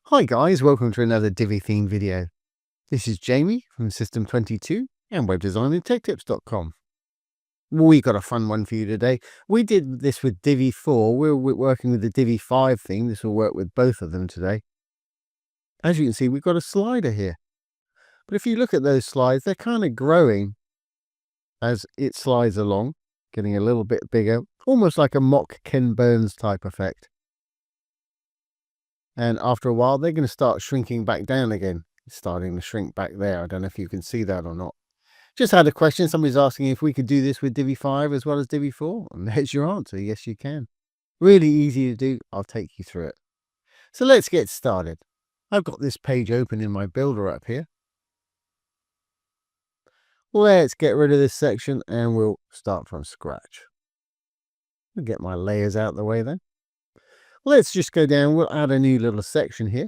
Hi guys, welcome to another Divi theme video. This is Jamie from System 22 and webdesignandtechtips.com. We got a fun one for you today. We did this with Divi 4. We're working with the Divi 5 theme. This will work with both of them today. As you can see, we've got a slider here. But if you look at those slides, they're kind of growing as it slides along, getting a little bit bigger, almost like a mock Ken Burns type effect. And after a while, they're going to start shrinking back down again. It's starting to shrink back there. I don't know if you can see that or not. Just had a question. Somebody's asking if we could do this with Divi 5 as well as Divi 4. And there's your answer. Yes, you can. Really easy to do. I'll take you through it. So let's get started. I've got this page open in my builder up here. Let's get rid of this section and we'll start from scratch. I'll get my layers out of the way then. Let's just go down. We'll add a new little section here.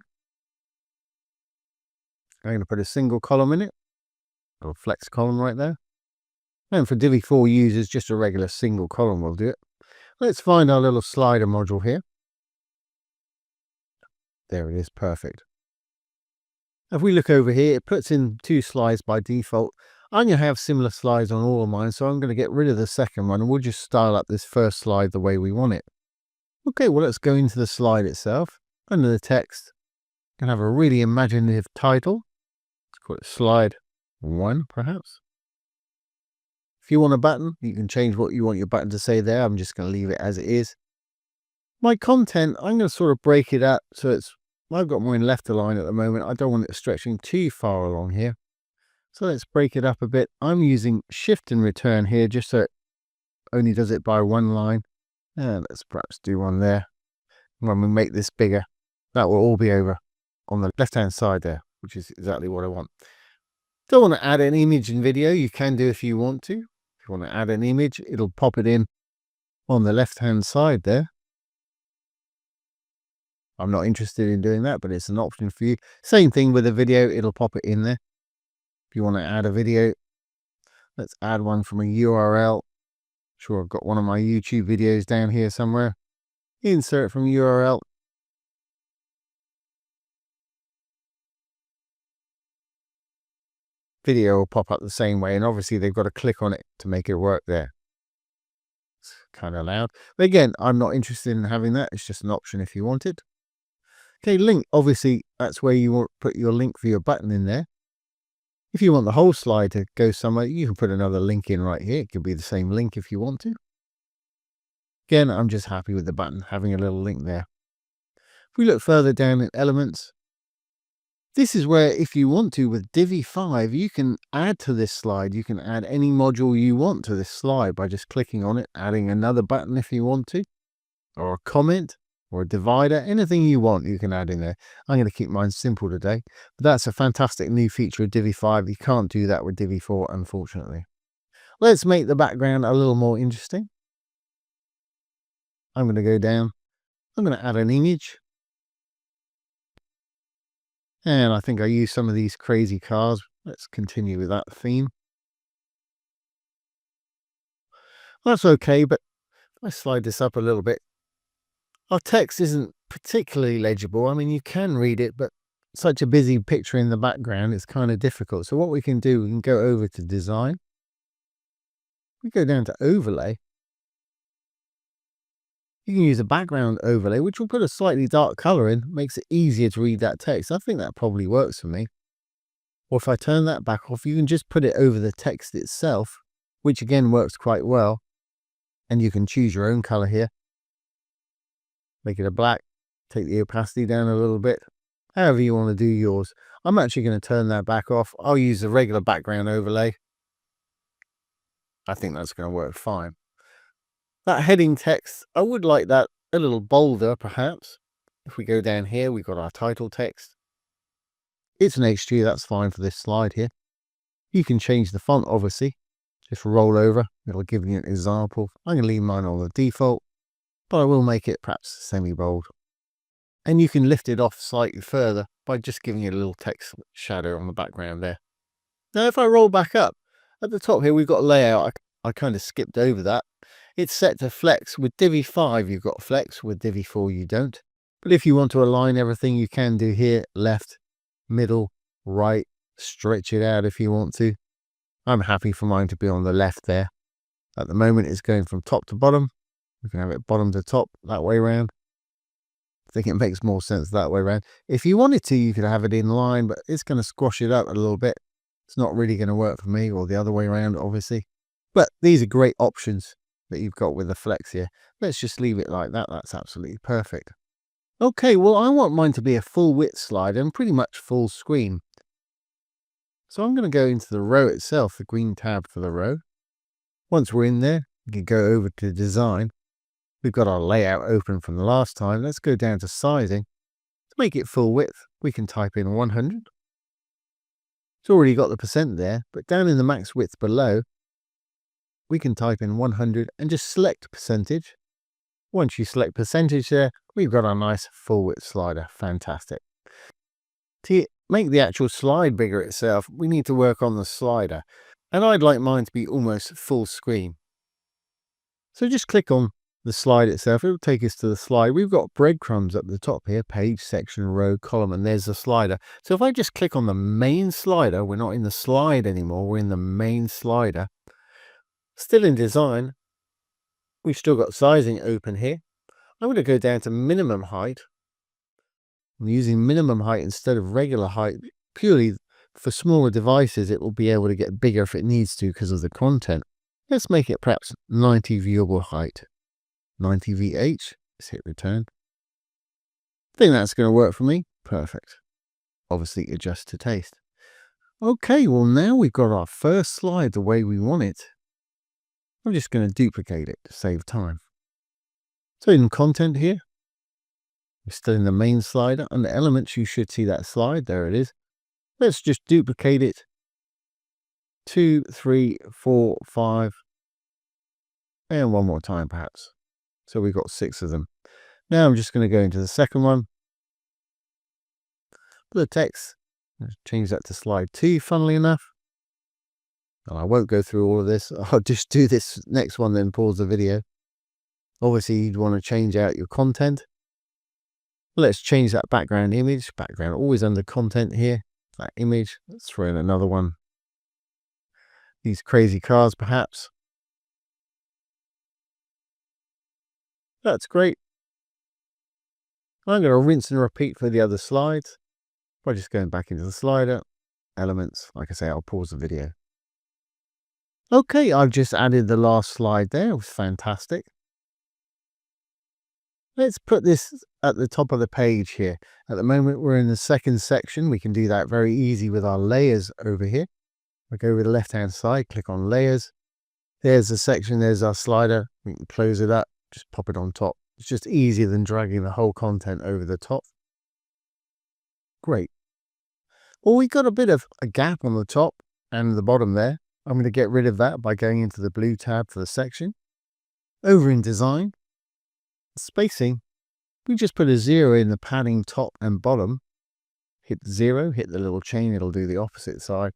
I'm going to put a single column in it. A little flex column right there. And for Divi 4 users, just a regular single column will do it. Let's find our little slider module here. There it is, perfect. If we look over here, it puts in 2 slides by default. I'm going to have similar slides on all of mine, so I'm going to get rid of the second one and we'll just style up this first slide the way we want it. Okay, well, let's go into the slide itself. Under the text, I'm going to have a really imaginative title. Let's call it slide 1, perhaps. If you want a button, you can change what you want your button to say there. I'm just going to leave it as it is. My content, I'm going to sort of break it up so I've got mine left aligned at the moment. I don't want it stretching too far along here. So let's break it up a bit. I'm using shift and return here just so it only does it by one line. And let's perhaps do one there. When we make this bigger, that will all be over on the left-hand side there, which is exactly what I want. Don't want to add an image in video. You can do if you want to. If you want to add an image, it'll pop it in on the left-hand side there. I'm not interested in doing that, but it's an option for you. Same thing with a video. It'll pop it in there. If you want to add a video, let's add one from a URL. Sure, I've got one of my YouTube videos down here somewhere. Insert from URL. Video will pop up the same way, and obviously they've got to click on it to make it work there. It's kind of loud. But again, I'm not interested in having that. It's just an option if you want it. Okay, link. Obviously, that's where you want to put your link for your button in there. If you want the whole slide to go somewhere, you can put another link in right here. It could be the same link if you want to. Again, I'm just happy with the button having a little link there. If we look further down in elements, this is where if you want to with Divi 5, you can add to this slide. You can add any module you want to this slide by just clicking on it, adding another button if you want to, or a comment, or a divider, anything you want you can add in there. I'm going to keep mine simple today, but that's a fantastic new feature of Divi 5. You can't do that with Divi 4, unfortunately. Let's make the background a little more interesting. I'm going to go down. I'm going to add an image. And I think I use some of these crazy cars. Let's continue with that theme. That's okay, but if I slide this up a little bit, our text isn't particularly legible. I mean, you can read it, but such a busy picture in the background, it's kind of difficult. So what we can do, we can go over to design. We go down to overlay. You can use a background overlay, which will put a slightly dark color in, makes it easier to read that text. I think that probably works for me. Or if I turn that back off, you can just put it over the text itself, which again works quite well. And you can choose your own color here. Make it a black, take the opacity down a little bit, however you want to do yours. I'm actually going to turn that back off. I'll use the regular background overlay. I think that's going to work fine. That heading text, I would like that a little bolder, perhaps. If we go down here, we've got our title text. It's an HG, that's fine for this slide here. You can change the font, obviously. Just roll over. It'll give you an example. I'm going to leave mine on the default, but I will make it perhaps semi-bold. And you can lift it off slightly further by just giving it a little text shadow on the background there. Now, if I roll back up, at the top here, we've got layout. I kind of skipped over that. It's set to flex. With Divi 5, you've got flex. With Divi 4, you don't. But if you want to align everything, you can do here, left, middle, right, stretch it out if you want to. I'm happy for mine to be on the left there. At the moment, it's going from top to bottom. We can have it bottom to top that way around. I think it makes more sense that way around. If you wanted to, you could have it in line, but it's going to squash it up a little bit. It's not really going to work for me, or the other way around, obviously. But these are great options that you've got with the flex here. Let's just leave it like that. That's absolutely perfect. Okay, well, I want mine to be a full width slide and pretty much full screen. So I'm going to go into the row itself, the green tab for the row. Once we're in there, we can go over to design. We've got our layout open from the last time. Let's go down to sizing. To make it full width, we can type in 100. It's already got the percent there, but down in the max width below, we can type in 100 and just select percentage. Once you select percentage there, we've got our nice full width slider. Fantastic. To make the actual slide bigger itself, we need to work on the slider. And I'd like mine to be almost full screen. So just click on the slide itself. It will take us to the slide. We've got breadcrumbs up the top here, page, section, row, column, and there's the slider. So if I just click on the main slider, we're not in the slide anymore, we're in the main slider. Still in design, we've still got sizing open here. I'm going to go down to minimum height. I'm using minimum height instead of regular height, purely for smaller devices. It will be able to get bigger if it needs to because of the content. Let's make it perhaps 90 viewable height. 90 VH. Let's hit return. I think that's going to work for me. Perfect. Obviously adjust to taste. Okay, well now we've got our first slide the way we want it. I'm just going to duplicate it to save time. So in content here, we're still in the main slider. Under elements, you should see that slide. There it is. Let's just duplicate it. 2, 3, 4, 5. And one more time perhaps. So we've got 6 of them. Now I'm just going to go into the second one. Put the text. Change that to slide 2, funnily enough. And I won't go through all of this. I'll just do this next one, then pause the video. Obviously, you'd want to change out your content. Let's change that background image. Background always under content here. That image. Let's throw in another one. These crazy cars, perhaps. That's great. I'm going to rinse and repeat for the other slides by just going back into the slider, elements. Like I say, I'll pause the video. Okay, I've just added the last slide there. It was fantastic. Let's put this at the top of the page here. At the moment, we're in the second section. We can do that very easy with our layers over here. We'll go with the left-hand side, click on layers. There's the section, there's our slider. We can close it up, just pop it on top. It's just easier than dragging the whole content over the top. Great. Well, we've got a bit of a gap on the top and the bottom there. I'm going to get rid of that by going into the blue tab for the section. Over in design, spacing, we just put a 0 in the padding top and bottom. Hit 0, hit the little chain, it'll do the opposite side.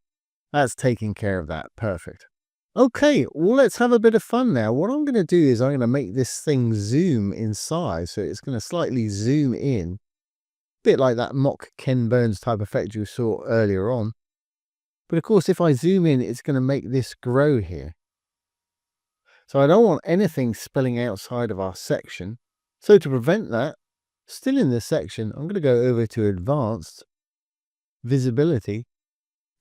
That's taking care of that. Perfect. Okay, well, let's have a bit of fun now. What I'm going to do is I'm going to make this thing zoom in size. So it's going to slightly zoom in. A bit like that mock Ken Burns type effect you saw earlier on. But of course, if I zoom in, it's going to make this grow here. So I don't want anything spilling outside of our section. So to prevent that, still in this section, I'm going to go over to Advanced, Visibility.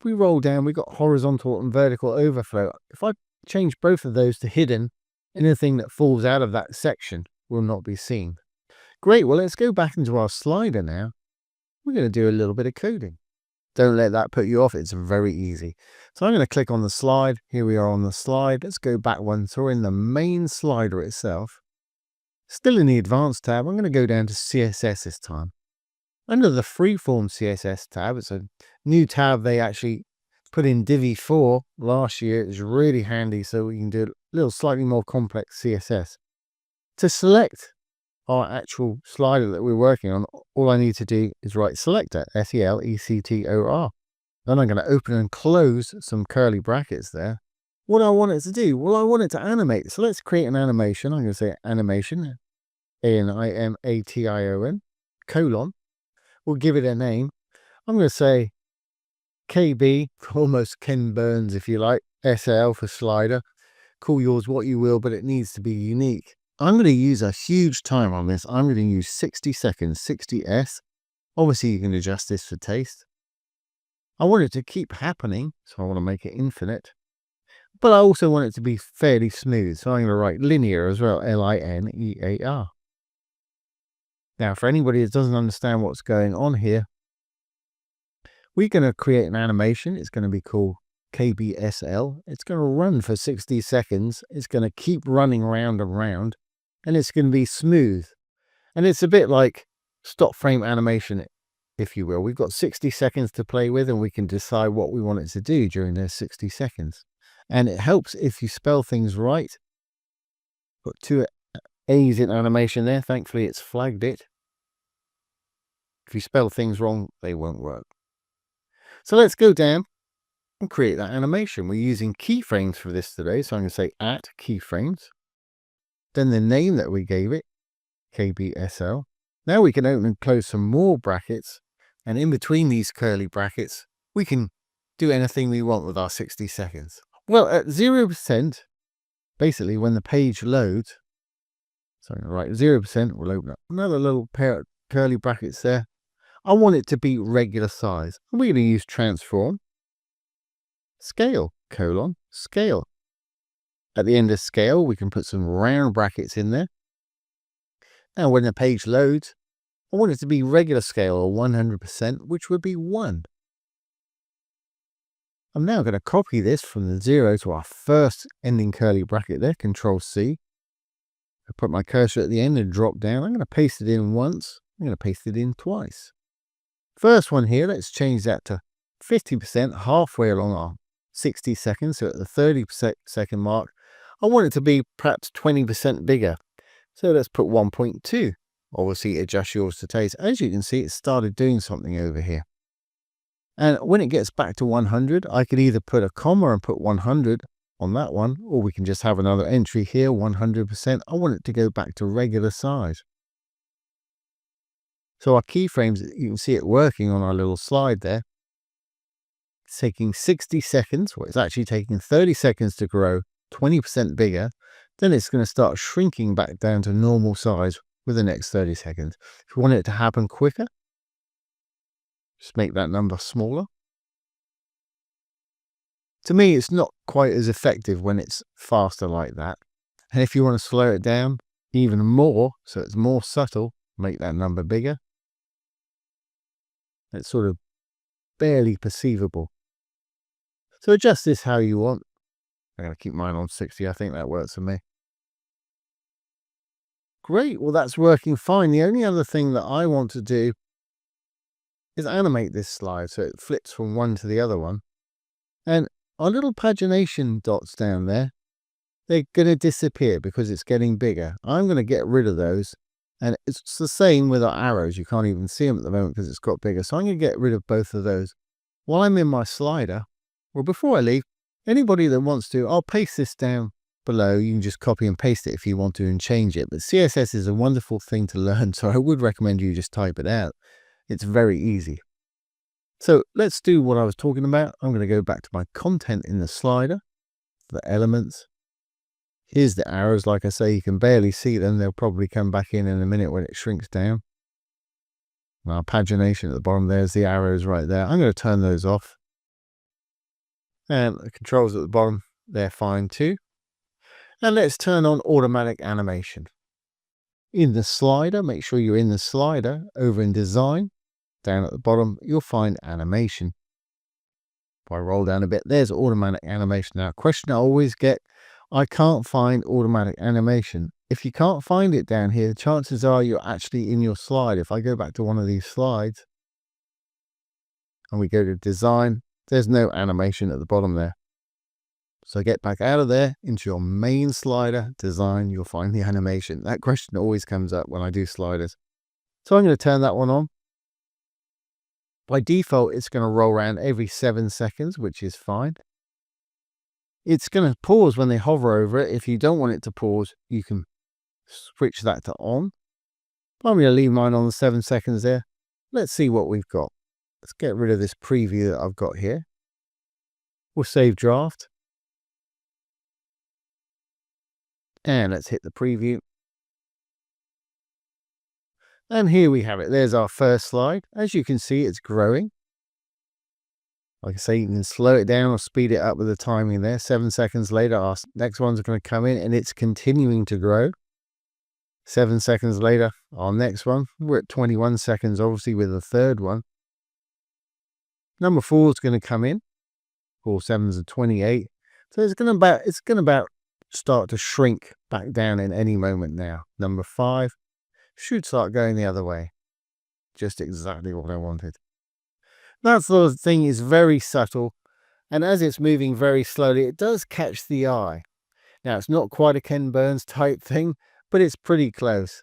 If we roll down, we've got horizontal and vertical overflow. If I change both of those to hidden, anything that falls out of that section will not be seen. Great, well, let's go back into our slider now. We're going to do a little bit of coding. Don't let that put you off. It's very easy. So I'm going to click on the slide. Here we are on the slide. Let's go back one. So we're in the main slider itself. Still in the Advanced tab, I'm going to go down to CSS this time. Under the Freeform CSS tab, it's a new tab they actually put in Divi 4 last year. It's really handy, so we can do a little slightly more complex CSS. To select our actual slider that we're working on, all I need to do is write selector, S-E-L-E-C-T-O-R. Then I'm going to open and close some curly brackets there. What do I want it to do? Well, I want it to animate. So let's create an animation. I'm going to say animation, A-N-I-M-A-T-I-O-N. colon. We'll give it a name. I'm going to say KB, almost Ken Burns if you like, SL for slider. Call yours what you will, but it needs to be unique. I'm going to use a huge timer on this. I'm going to use 60 seconds, 60S. Obviously, you can adjust this for taste. I want it to keep happening, so I want to make it infinite. But I also want it to be fairly smooth, so I'm going to write linear as well, Linear. Now, for anybody that doesn't understand what's going on here, we're going to create an animation. It's going to be called kbsl. It's going to run for 60 seconds. It's going to keep running round and round, and it's going to be smooth. And it's a bit like stop frame animation, if you will. We've got 60 seconds to play with, and we can decide what we want it to do during those 60 seconds. And it helps if you spell things right. Got 2 A's in animation there. Thankfully, it's flagged it. If you spell things wrong, they won't work. So let's go down and create that animation. We're using keyframes for this today. So I'm going to say at keyframes. Then the name that we gave it, kbsl. Now we can open and close some more brackets. And in between these curly brackets, we can do anything we want with our 60 seconds. Well, at 0%, basically when the page loads, so I'm going to write 0%, we'll open up another little pair of curly brackets there. I want it to be regular size. And we're going to use transform, scale, colon, scale. At the end of scale, we can put some round brackets in there. Now when the page loads, I want it to be regular scale or 100%, which would be 1. I'm now going to copy this from the 0 to our first ending curly bracket there, Control C. I put my cursor at the end and drop down. I'm going to paste it in once. I'm going to paste it in twice. First one here, let's change that to 50%, halfway along our 60 seconds. So at the 30-second mark, I want it to be perhaps 20% bigger. So let's put 1.2. Obviously, adjust yours to taste. As you can see, it started doing something over here. And when it gets back to 100, I could either put a comma and put 100 on that one, or we can just have another entry here, 100%. I want it to go back to regular size. So our keyframes, you can see it working on our little slide there. It's taking 60 seconds, well, it's actually taking 30 seconds to grow 20% bigger. Then it's going to start shrinking back down to normal size with the next 30 seconds. If you want it to happen quicker, just make that number smaller. To me, it's not quite as effective when it's faster like that. And if you want to slow it down even more, so it's more subtle, make that number bigger. It's sort of barely perceivable. So adjust this how you want. I'm going to keep mine on 60. I think that works for me. Great. Well, that's working fine. The only other thing that I want to do is animate this slide so it flips from one to the other one. And our little pagination dots down there, they're going to disappear because it's getting bigger. I'm going to get rid of those. And it's the same with our arrows. You can't even see them at the moment because it's got bigger. So I'm going to get rid of both of those. While I'm in my slider, well, before I leave, anybody that wants to, I'll paste this down below. You can just copy and paste it if you want to and change it. But CSS is a wonderful thing to learn. So I would recommend you just type it out. It's very easy. So let's do what I was talking about. I'm going to go back to my content in the slider, the elements. Here's the arrows. Like I say, you can barely see them. They'll probably come back in a minute when it shrinks down. Our pagination at the bottom, there's the arrows right there. I'm going to turn those off. And the controls at the bottom, they're fine too. And let's turn on automatic animation. In the slider, make sure you're in the slider. Over in design, down at the bottom, you'll find animation. If I roll down a bit, there's automatic animation. Now, a question I always get, I can't find automatic animation. If you can't find it down here, chances are you're actually in your slide. If I go back to one of these slides and we go to design, there's no animation at the bottom there. So get back out of there into your main slider, design, you'll find the animation. That question always comes up when I do sliders. So I'm going to turn that one on. By default, it's going to roll around every 7 seconds, which is fine. It's going to pause when they hover over it. If you don't want it to pause, you can switch that to on. I'm going to leave mine on the 7 seconds there. Let's see what we've got. Let's get rid of this preview that I've got here. We'll save draft. And let's hit the preview. And here we have it. There's our first slide. As you can see, it's growing. Like I say, you can slow it down or speed it up with the timing there. 7 seconds later, our next one's going to come in and it's continuing to grow. 7 seconds later, our next one. We're at 21 seconds, obviously, with the third one. Number 4 is going to come in. 4 sevens are 28. So it's going to about start to shrink back down in any moment now. Number 5 should start going the other way. Just exactly what I wanted. That sort of thing is very subtle, and as it's moving very slowly, it does catch the eye. Now, it's not quite a Ken Burns type thing, but it's pretty close.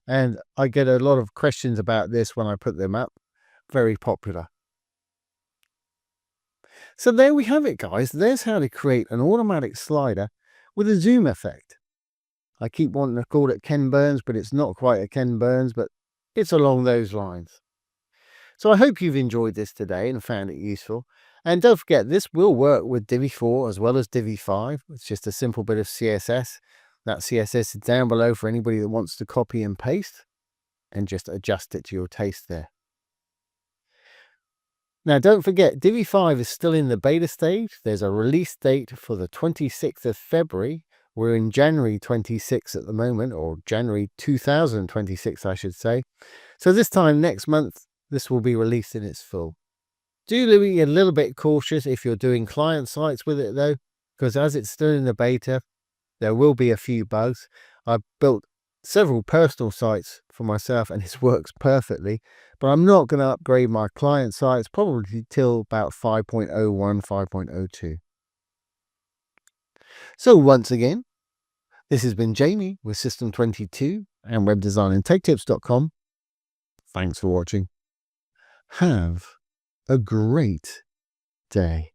And I get a lot of questions about this when I put them up. Very popular. So there we have it, guys. There's how to create an automatic slider with a zoom effect. I keep wanting to call it Ken Burns, but it's not quite a Ken Burns, but it's along those lines. So I hope you've enjoyed this today and found it useful. And don't forget, this will work with Divi 4 as well as Divi 5. It's just a simple bit of CSS. That CSS is down below for anybody that wants to copy and paste and just adjust it to your taste there. Now, don't forget, Divi 5 is still in the beta stage. There's a release date for the 26th of February. We're in January 26 at the moment, or January 2026, I should say. So this time next month, this will be released in its full. Do be a little bit cautious if you're doing client sites with it though, because as it's still in the beta, there will be a few bugs. I've built several personal sites for myself and it works perfectly, but I'm not going to upgrade my client sites probably till about 5.01, 5.02. So once again, this has been Jamie with System22 and webdesignandtechtips.com. Thanks for watching. Have a great day.